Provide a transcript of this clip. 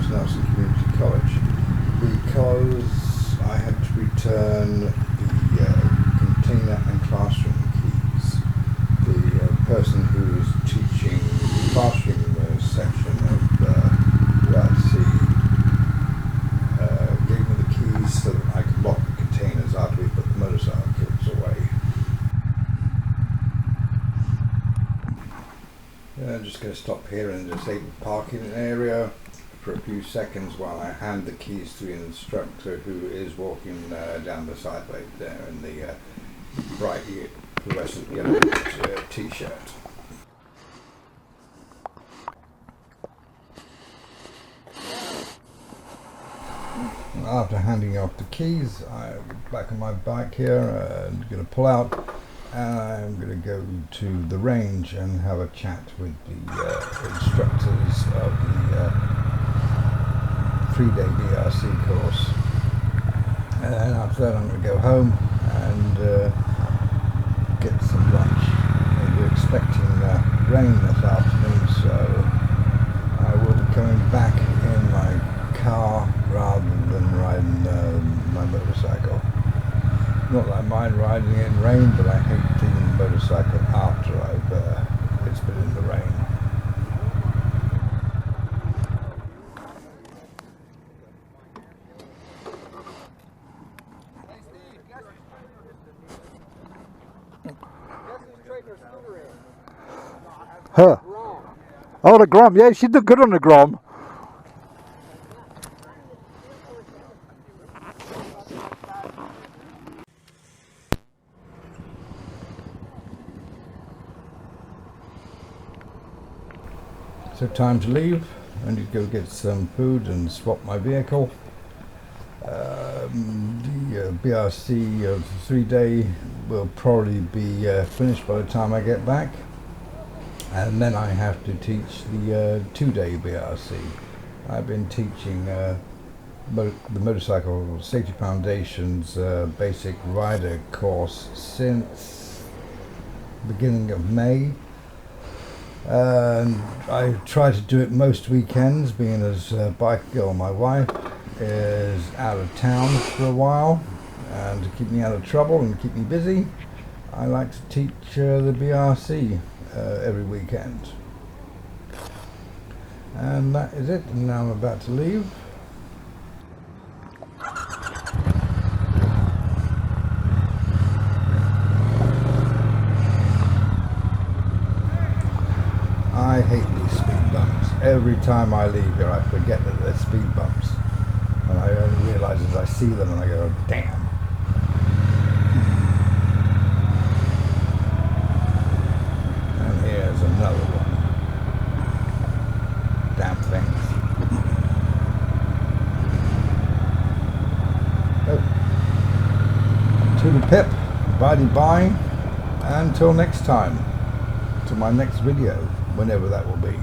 Thomas Nelson Community College because I had to return the container and classroom keys. The person who was teaching the classroom section of BRC gave me the keys so that I could lock the containers after we put the motorcycles away. I'm just going to stop here in the disabled parking area for a few seconds while I hand the keys to the instructor who is walking down the sideway there in the bright fluorescent yellow t-shirt. After handing off the keys, I'm back on my bike here. I'm going to pull out and I'm going to go to the range and have a chat with the instructors of the 3-day BRC course. And then after that I'm going to go home and get some lunch. We're expecting rain this afternoon, so I will be coming back in my car rather than riding my motorcycle. Not that I mind riding in rain, but I hate taking the motorcycle after it's been in the rain. Her? Oh, the Grom. Yeah, she did good on the Grom. So time to leave. I need to go get some food and swap my vehicle. The BRC of the 3-day will probably be finished by the time I get back. And then I have to teach the 2-day BRC. I've been teaching the Motorcycle Safety Foundation's basic rider course since the beginning of May. And I try to do it most weekends, being as Bike Girl, my wife, is out of town for a while, and to keep me out of trouble and keep me busy, I like to teach the BRC every weekend. And that is it, and now I'm about to leave. I hate these speed bumps. Every time I leave here I forget that there's speed bumps. And I only realise as I see them and I go, damn. And here's another one. Damn things. Oh. To the pip, bye-bye, until next time, to my next video, whenever that will be.